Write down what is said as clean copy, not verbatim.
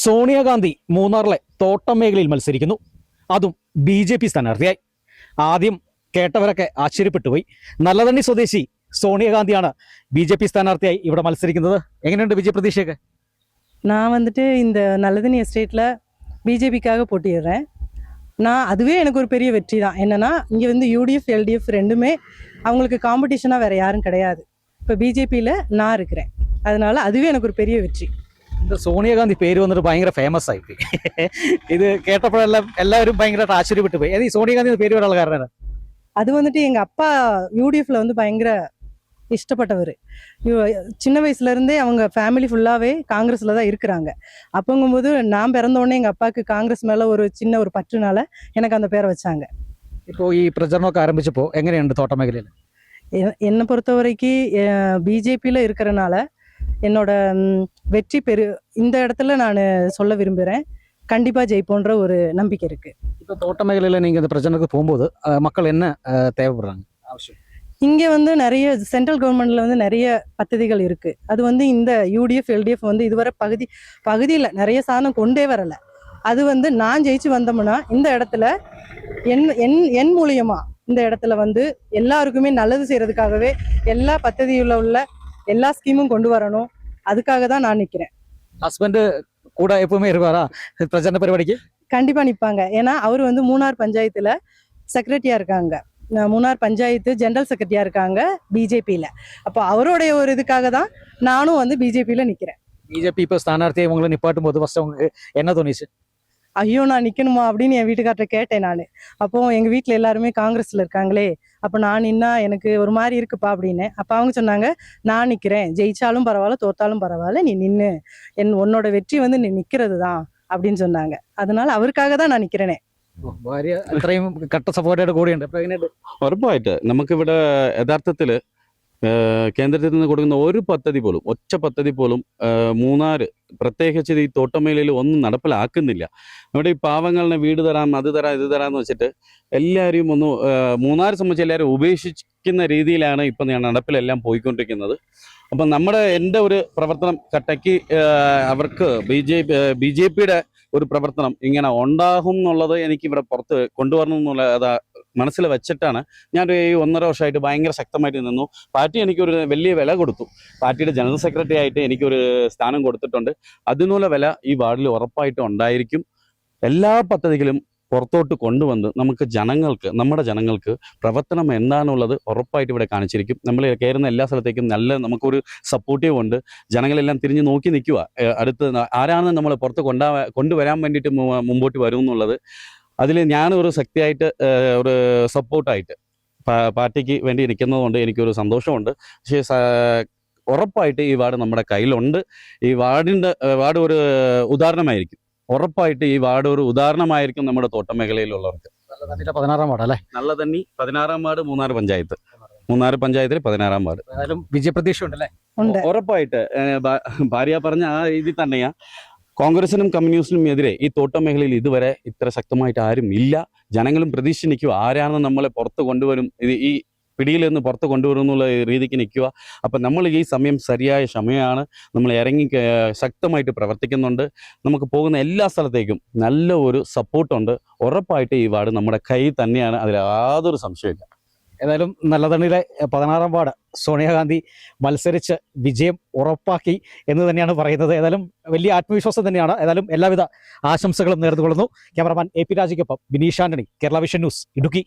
സോണിയാഗാന്ധി മൂന്നാറിലെ തോട്ടം മേഖലയിൽ മത്സരിക്കുന്നു. അതും BJP സ്ഥാനാർത്ഥിയായി. ആദ്യം കേട്ടവരൊക്കെ ആശ്ചര്യപ്പെട്ടുപോയി. നല്ലതണ്ണി സ്വദേശി സോണിയാഗാന്ധിയാണ് BJP സ്ഥാനാർത്ഥിയായി ഇവിടെ മത്സരിക്കുന്നത്. എങ്ങനെയുണ്ട് വിജയ പ്രതീക്ഷയൊക്കെ? நான் வந்துட்டு இந்த நல்லதண்ணி எஸ்டேட்டில் பிஜேபிக்காக போட்டிடுறேன். அதுவே எனக்கு ஒரு பெரிய வெற்றி தான். என்னென்னா இங்கே வந்து UDF LDF ரெண்டுமே அவங்களுக்கு காம்படிஷனாக வேறு யாரும் கிடையாது. இப்போ பிஜேபியில் நான் இருக்கிறேன். அதனால அதுவே எனக்கு ஒரு பெரிய வெற்றி. இந்த സോണിയാഗാന്ധി പേര് വന്നിട്ട് ഭയങ്കര ഫേമസ് ആയി. ഇത് കേട്ടപ്പോഴെല്ലാം എല്ലാവരും ഭയങ്കരമായിട്ട് ആശ്ചര്യപ്പെട്ടു പോയി. ഈ സോണിയാഗാന്ധി പേര് വരാനുള്ള കാരണം? அது வந்துட்டு எங்கள் அப்பா UDFல வந்து பயங்கர இஷ்டப்பட்டவர். சின்ன வயசுலேருந்தே அவங்க ஃபேமிலி ஃபுல்லாகவே காங்கிரஸில் தான் இருக்கிறாங்க. அப்போங்கும்போது நான் பிறந்தோடனே எங்கள் அப்பாவுக்கு காங்கிரஸ் மேலே ஒரு சின்ன ஒரு பற்றுனால எனக்கு அந்த பேரை வச்சாங்க. ഇപ്പോൾ ഈ പ്രചരണമൊക്കെ ആരംഭിച്ചപ്പോൾ എങ്ങനെയുണ്ട് തോട്ടം മേഖലയിൽ? என்னை பொறுத்த வரைக்கும் பிஜேபியில் இருக்கிறனால என்னோட வெற்றி இந்த இடத்துல நான் சொல்ல விரும்புகிறேன். கண்டிப்பாக ஜெயிப்போன்ற ஒரு நம்பிக்கை இருக்குது. இப்போ தோட்ட மேഖലയിൽ நீங்கள் இந்த பிரச்சனைக்கு போகும்போது மக்கள் என்ன தேவைப்படுறாங்க அவசியம்? இங்கே வந்து நிறைய சென்ட்ரல் கவர்மெண்ட்ல வந்து நிறைய பദ്ധதிகள் இருக்கு. அது வந்து இந்த UDF LDF வந்து இதுவரை பகுதியில் நிறைய சாதனம் கொண்டே வரலை. அது வந்து நான் ஜெயிச்சு வந்தோம்னா இந்த இடத்துல என் மூலியமா இந்த இடத்துல வந்து எல்லாருக்குமே நல்லது செய்யறதுக்காகவே எல்லா பദ്ധதியில் உள்ள எல்லா ஸ்கீமும் கொண்டு வரணும். அதுக்காக தான் நான் நிற்கிறேன். ஹஸ்பண்ட் கூட எப்பவுமே இருப்பாரா பிரச்சனை பரிபாடிக்கு? கண்டிப்பா நிற்பாங்க. ஏன்னா அவர் வந்து மூணார் பஞ்சாயத்துல செக்ரட்டரியா இருக்காங்க. மூணார் பஞ்சாயத்து ஜெனரல் செக்ரட்டரியா இருக்காங்க BJPயில். அப்போ அவருடைய ஒரு இதுக்காக தான் நானும் வந்து BJPயில் நிற்கிறேன். BJP இப்போ സ്ഥാനാർത്ഥിയെ உங்களை நிப்பாட்டும் போது ஃபர்ஸ்ட் உங்களுக்கு என்ன தோணுச்சு? ஐயோ நான் நிற்கணுமா அப்படின்னு என் வீட்டுக்கார்ட்ட கேட்டேன் நான். அப்போ எங்கள் வீட்டில் எல்லாருமே காங்கிரஸில் இருக்காங்களே, அப்போ நான் நின்னா எனக்கு ஒரு மாதிரி இருக்குப்பா அப்படின்னு. அப்போ அவங்க சொன்னாங்க, நான் நிற்கிறேன், ஜெயிச்சாலும் பரவாயில்ல தோத்தாலும் பரவாயில்ல, நீ நின்று உன்னோட வெற்றி வந்து நீ நிற்கிறது தான் அப்படின்னு சொன்னாங்க. அதனால அவருக்காக தான் நான் நிற்கிறேனே. ഭാര്യ അത്രയും കട്ട സപ്പോർട്ടായിട്ട് കൂടിയുണ്ട്. അപ്പോൾ എങ്ങനെയുണ്ട്? ഉറപ്പായിട്ട് നമുക്കിവിടെ യഥാർത്ഥത്തിൽ കേന്ദ്രത്തിൽ നിന്ന് കൊടുക്കുന്ന ഒരു പദ്ധതി പോലും ഒറ്റ പദ്ധതി പോലും മൂന്നാറ് പ്രത്യേകിച്ച് ഈ തോട്ടമേഖലയിൽ ഒന്നും നടപ്പിലാക്കുന്നില്ല. നമ്മുടെ ഈ പാവങ്ങളിനെ വീട് തരാം അത് തരാം ഇത് തരാമെന്ന് വെച്ചിട്ട് എല്ലാവരെയും ഒന്ന് മൂന്നാറ് സംബന്ധിച്ച് എല്ലാവരും ഉപേക്ഷിക്കുന്ന രീതിയിലാണ് ഇപ്പം നടപ്പിലെല്ലാം പോയിക്കൊണ്ടിരിക്കുന്നത്. അപ്പം എൻ്റെ ഒരു പ്രവർത്തനം കട്ടയ്ക്ക് അവർക്ക് BJPയുടെ ഒരു പ്രവർത്തനം ഇങ്ങനെ ഉണ്ടാകും എന്നുള്ളത് എനിക്കിവിടെ പുറത്ത് കൊണ്ടുവരണം എന്നുള്ള അത് മനസ്സിൽ വെച്ചിട്ടാണ് ഞാൻ ഈ 1.5 വർഷമായിട്ട് ഭയങ്കര ശക്തമായിട്ട് നിന്നു. പാർട്ടി എനിക്കൊരു വലിയ വില കൊടുത്തു. പാർട്ടിയുടെ ജനറൽ സെക്രട്ടറി ആയിട്ട് എനിക്കൊരു സ്ഥാനം കൊടുത്തിട്ടുണ്ട്. അതിനുള്ള വില ഈ വാർഡിൽ ഉറപ്പായിട്ടും ഉണ്ടായിരിക്കും. എല്ലാ പദ്ധതികളും പുറത്തോട്ട് കൊണ്ടുവന്ന് നമ്മുടെ ജനങ്ങൾക്ക് പ്രവർത്തനം എന്താണുള്ളത് ഉറപ്പായിട്ട് ഇവിടെ കാണിച്ചിരിക്കും. നമ്മൾ കയറുന്ന എല്ലാ സ്ഥലത്തേക്കും നമുക്കൊരു സപ്പോർട്ടീവ് ഉണ്ട്. ജനങ്ങളെല്ലാം തിരിഞ്ഞ് നോക്കി നിൽക്കുക, അടുത്ത് ആരാണ് നമ്മൾ പുറത്ത് കൊണ്ടുവരാൻ വേണ്ടിയിട്ട് മുമ്പോട്ട് വരും എന്നുള്ളത്. അതിൽ ഞാനൊരു ശക്തിയായിട്ട് ഒരു സപ്പോർട്ടായിട്ട് പാർട്ടിക്ക് വേണ്ടി നിൽക്കുന്നതുകൊണ്ട് എനിക്കൊരു സന്തോഷമുണ്ട്. പക്ഷേ ഉറപ്പായിട്ട് ഈ വാർഡ് നമ്മുടെ കയ്യിലുണ്ട്. ഈ വാർഡ് ഒരു ഉദാഹരണമായിരിക്കും. ഉറപ്പായിട്ട് ഈ വാർഡ് ഒരു ഉദാഹരണമായിരിക്കും നമ്മുടെ തോട്ടം മേഖലയിലുള്ളവർക്ക്. 16-ാം വാർഡ് അല്ലേ? നല്ലതണ്ണി 16-ാം വാർഡ് മൂന്നാർ പഞ്ചായത്തിൽ 16-ാം വാർഡ്. വിജയപ്രതീക്ഷ ഉണ്ടല്ലേ? ഉറപ്പായിട്ട് ഭാര്യ പറഞ്ഞ ആ രീതിയിൽ തന്നെയാ. കോൺഗ്രസിനും കമ്മ്യൂണിസ്റ്റിനും എതിരെ ഈ തോട്ടം മേഖലയിൽ ഇതുവരെ ഇത്ര ശക്തമായിട്ട് ആരും ഇല്ല. ജനങ്ങളും പ്രതീക്ഷിച്ച് നിൽക്കുക, ആരാണെന്ന് നമ്മളെ പുറത്ത് കൊണ്ടുവരും, ഈ പിടിയിൽ നിന്ന് പുറത്ത് കൊണ്ടുവരും എന്നുള്ള രീതിക്ക് നിൽക്കുക. അപ്പം നമ്മൾ ഈ ശരിയായ സമയമാണ്. നമ്മൾ ഇറങ്ങി ശക്തമായിട്ട് പ്രവർത്തിക്കുന്നുണ്ട്. നമുക്ക് പോകുന്ന എല്ലാ സ്ഥലത്തേക്കും നല്ല ഒരു സപ്പോർട്ടുണ്ട്. ഉറപ്പായിട്ട് ഈ വാർഡ് നമ്മുടെ കയ്യിൽ തന്നെയാണ്, അതിൽ യാതൊരു സംശയമില്ല. ഏതായാലും നല്ലതണ്ണിയിലെ 16-ാം വാർഡ് സോണിയാഗാന്ധി മത്സരിച്ച് വിജയം ഉറപ്പാക്കി എന്ന് തന്നെയാണ് പറയുന്നത്. ഏതായാലും വലിയ ആത്മവിശ്വാസം തന്നെയാണ്. ഏതായാലും എല്ലാവിധ ആശംസകളും നേർന്നുകൊള്ളുന്നു. ക്യാമറമാൻ AP രാജയ്ക്കൊപ്പം ബിനീഷ് ആന്റണി, കേരള വിഷൻ ന്യൂസ്, ഇടുക്കി.